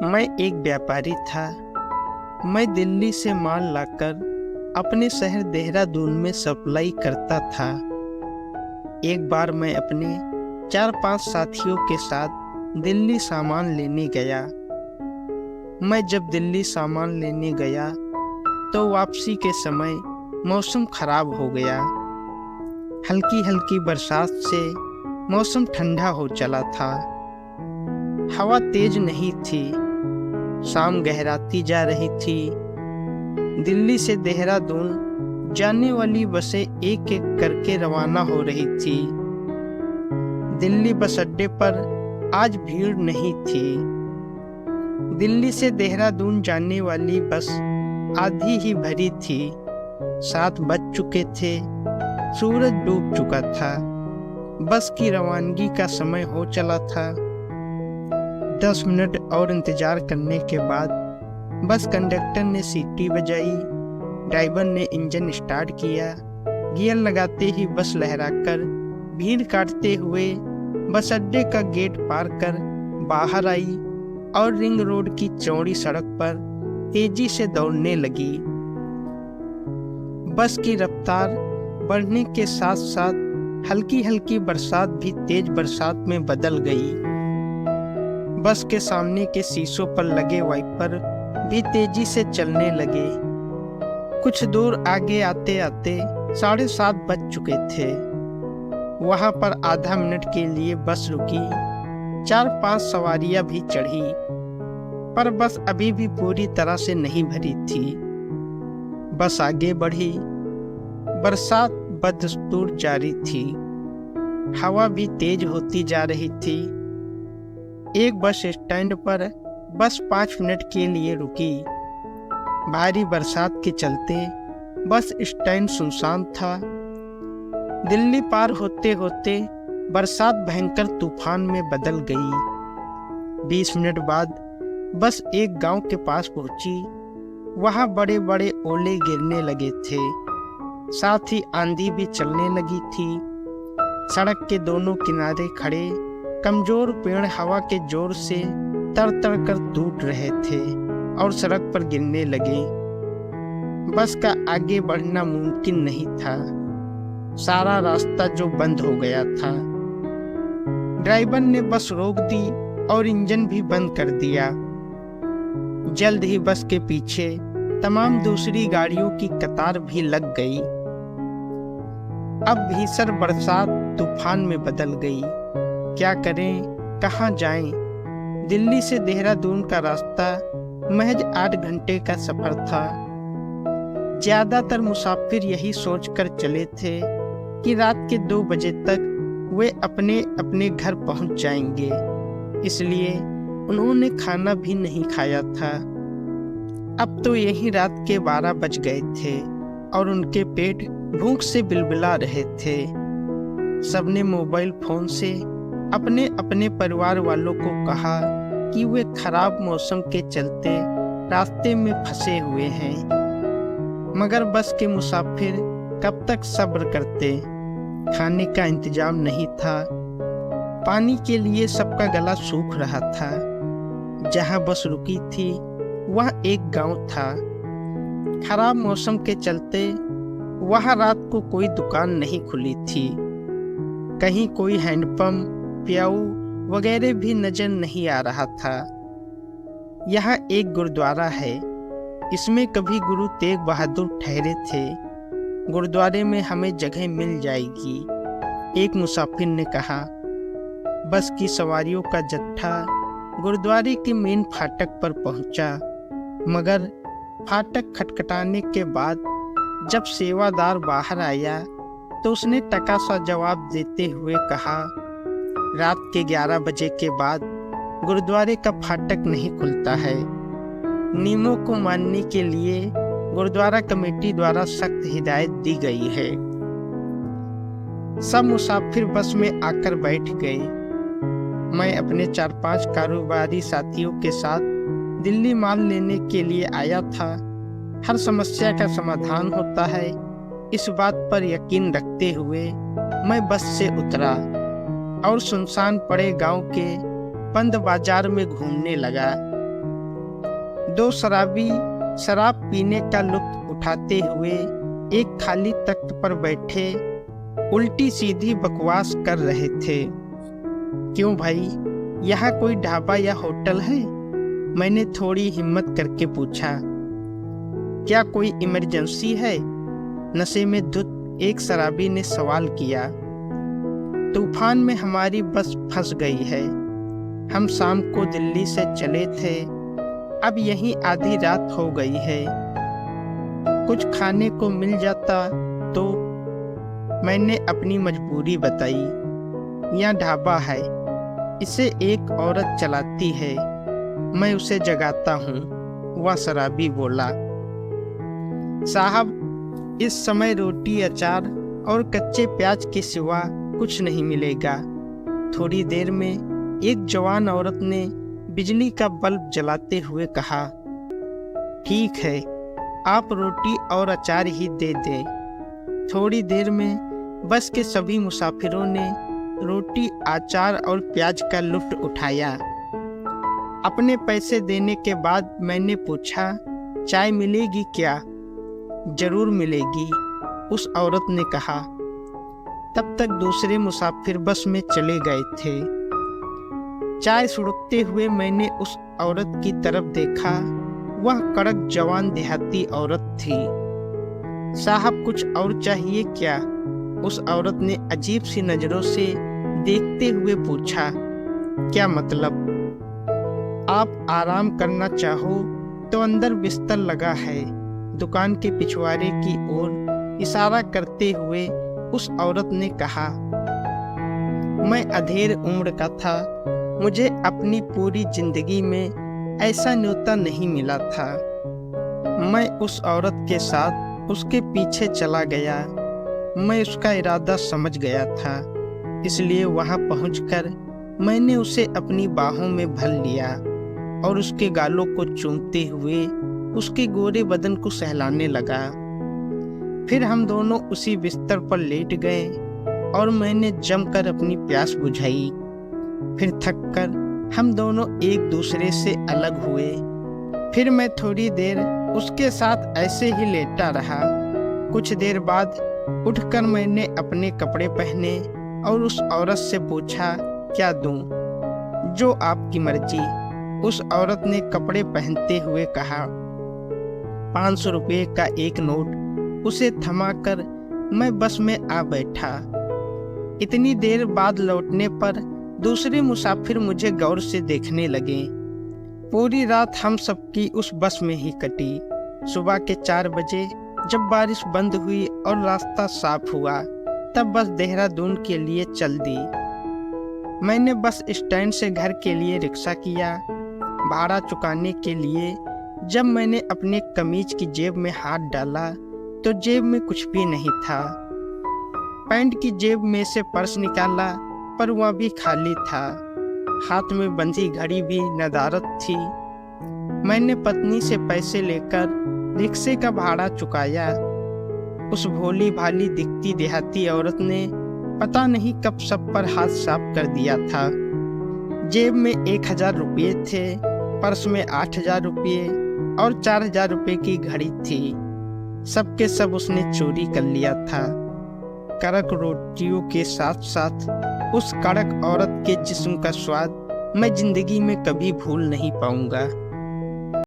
मैं एक व्यापारी था। मैं दिल्ली से माल लाकर अपने शहर देहरादून में सप्लाई करता था। एक बार मैं अपने 4-5 साथियों के साथ दिल्ली सामान लेने गया। मैं जब दिल्ली सामान लेने गया तो वापसी के समय मौसम खराब हो गया। हल्की हल्की बरसात से मौसम ठंडा हो चला था। हवा तेज नहीं थी। शाम गहराती जा रही थी। दिल्ली से देहरादून जाने वाली बसें एक एक करके रवाना हो रही थी। दिल्ली बस अड्डे पर आज भीड़ नहीं थी। दिल्ली से देहरादून जाने वाली बस आधी ही भरी थी। 7 बज चुके थे। सूरज डूब चुका था। बस की रवानगी का समय हो चला था। 10 मिनट और इंतजार करने के बाद बस कंडक्टर ने सीटी बजाई। ड्राइवर ने इंजन स्टार्ट किया। गियर लगाते ही बस लहराकर भीड़ काटते हुए बस अड्डे का गेट पार कर बाहर आई और रिंग रोड की चौड़ी सड़क पर तेजी से दौड़ने लगी। बस की रफ्तार बढ़ने के साथ साथ हल्की हल्की बरसात भी तेज बरसात में बदल गई। बस के सामने के शीशों पर लगे वाइपर भी तेजी से चलने लगे। कुछ दूर आगे आते आते 7:30 बज चुके थे। वहां पर आधा मिनट के लिए बस रुकी। 4-5 सवारियां भी चढ़ी, पर बस अभी भी पूरी तरह से नहीं भरी थी। बस आगे बढ़ी। बरसात बदस्तूर जारी थी। हवा भी तेज होती जा रही थी। एक बस स्टैंड पर बस 5 मिनट के लिए रुकी। भारी बरसात के चलते बस स्टैंड सुनसान था। दिल्ली पार होते होते बरसात भयंकर तूफान में बदल गई। 20 मिनट बाद बस एक गांव के पास पहुंची। वहां बड़े बड़े ओले गिरने लगे थे। साथ ही आंधी भी चलने लगी थी। सड़क के दोनों किनारे खड़े कमजोर पेड़ हवा के जोर से तर कर टूट रहे थे और सड़क पर गिरने लगे। बस का आगे बढ़ना मुमकिन नहीं था। सारा रास्ता जो बंद हो गया था। ड्राइवर ने बस रोक दी और इंजन भी बंद कर दिया। जल्द ही बस के पीछे तमाम दूसरी गाड़ियों की कतार भी लग गई। अब भीषण बरसात तूफान में बदल गई। क्या करें, कहाँ जाएं? दिल्ली से देहरादून का रास्ता महज 8 घंटे का सफर था। ज्यादातर मुसाफिर यही सोचकर चले थे कि रात के 2 बजे तक वे अपने अपने घर पहुंच जाएंगे। इसलिए उन्होंने खाना भी नहीं खाया था। अब तो यही रात के 12 बज गए थे और उनके पेट भूख से बिलबिला रहे थे। सबने मोबाइल फोन से अपने अपने परिवार वालों को कहा कि वे खराब मौसम के चलते रास्ते में फंसे हुए हैं। मगर बस के मुसाफिर कब तक सब्र करते? खाने का इंतजाम नहीं था। पानी के लिए सबका गला सूख रहा था। जहां बस रुकी थी वह एक गांव था। खराब मौसम के चलते वहां रात को कोई दुकान नहीं खुली थी। कहीं कोई हैंडपंप, प्याऊ वगैरह भी नजर नहीं आ रहा था। यहाँ एक गुरुद्वारा है। इसमें कभी गुरु तेग बहादुर ठहरे थे। गुरुद्वारे में हमें जगह मिल जाएगी, एक मुसाफिर ने कहा। बस की सवारियों का जत्था गुरुद्वारे के मेन फाटक पर पहुंचा। मगर फाटक खटखटाने के बाद जब सेवादार बाहर आया तो उसने टका सा जवाब देते हुए कहा, रात के 11 बजे के बाद गुरुद्वारे का फाटक नहीं खुलता है। नियमों को मानने के लिए गुरुद्वारा कमेटी द्वारा सख्त हिदायत दी गई है। सब मुसाफिर बस में आकर बैठ गए। मैं अपने 4-5 कारोबारी साथियों के साथ दिल्ली माल लेने के लिए आया था। हर समस्या का समाधान होता है, इस बात पर यकीन रखते हुए मैं बस से उतरा और सुनसान पड़े गांव के बंद बाजार में घूमने लगा। दो शराबी शराब पीने का लुत्फ उठाते हुए एक खाली तख्त पर बैठे उल्टी सीधी बकवास कर रहे थे। क्यों भाई, यहाँ कोई ढाबा या होटल है? मैंने थोड़ी हिम्मत करके पूछा। क्या कोई इमरजेंसी है? नशे में धुत एक शराबी ने सवाल किया। तूफान में हमारी बस फंस गई है। हम शाम को दिल्ली से चले थे, अब यहीं आधी रात हो गई है। कुछ खाने को मिल जाता तो। मैंने अपनी मजबूरी बताई। यहाँ ढाबा है, इसे एक औरत चलाती है, मैं उसे जगाता हूँ, वह शराबी बोला। साहब, इस समय रोटी अचार और कच्चे प्याज के सिवा कुछ नहीं मिलेगा। थोड़ी देर में एक जवान औरत ने बिजली का बल्ब जलाते हुए कहा, ठीक है, आप रोटी और अचार ही दे दें। थोड़ी देर में बस के सभी मुसाफिरों ने रोटी, अचार और प्याज का लुत्फ उठाया। अपने पैसे देने के बाद मैंने पूछा, चाय मिलेगी क्या? जरूर मिलेगी, उस औरत ने कहा। तब तक दूसरे मुसाफिर बस में चले गए थे। चाय सुड़कते हुए मैंने उस औरत की तरफ देखा। वह कड़क जवान देहाती औरत थी। साहब, कुछ और चाहिए क्या? उस औरत ने अजीब सी नजरों से देखते हुए पूछा। क्या मतलब? आप आराम करना चाहो तो अंदर बिस्तर लगा है, दुकान के पिछवाड़े की ओर इशारा करते हुए उस औरत ने कहा। मैं अधेड़ उम्र का था, मुझे अपनी पूरी जिंदगी में ऐसा न्योता नहीं मिला था। मैं उस औरत के साथ उसके पीछे चला गया। मैं उसका इरादा समझ गया था, इसलिए वहां पहुंचकर मैंने उसे अपनी बाहों में भर लिया और उसके गालों को चूमते हुए उसके गोरे बदन को सहलाने लगा। फिर हम दोनों उसी बिस्तर पर लेट गए और मैंने जमकर अपनी प्यास बुझाई। फिर थककर हम दोनों एक दूसरे से अलग हुए। फिर मैं थोड़ी देर उसके साथ ऐसे ही लेटा रहा। कुछ देर बाद उठकर मैंने अपने कपड़े पहने और उस औरत से पूछा, क्या दूं? जो आपकी मर्जी, उस औरत ने कपड़े पहनते हुए कहा। 500 रुपये का एक नोट उसे थमाकर मैं बस में आ बैठा। इतनी देर बाद लौटने पर दूसरे मुसाफिर मुझे गौर से देखने लगे। पूरी रात हम सबकी उस बस में ही कटी। सुबह के 4 बजे जब बारिश बंद हुई और रास्ता साफ हुआ, तब बस देहरादून के लिए चल दी। मैंने बस स्टैंड से घर के लिए रिक्शा किया। भाड़ा चुकाने के लिए जब मैंने अपने कमीज की जेब में हाथ डाला तो जेब में कुछ भी नहीं था। पैंट की जेब में से पर्स निकाला पर वह भी खाली था। हाथ में बंधी घड़ी भी नदारद थी। मैंने पत्नी से पैसे लेकर रिक्शे का भाड़ा चुकाया। उस भोली भाली दिखती देहाती औरत ने पता नहीं कब सब पर हाथ साफ कर दिया था। जेब में 1000 रुपये थे, पर्स में 8000 रुपये और 4000 रुपये की घड़ी थी। सबके सब उसने चोरी कर लिया था। कड़क रोटियों के साथ साथ उस कड़क औरत के जिस्म का स्वाद मैं जिंदगी में कभी भूल नहीं पाऊंगा।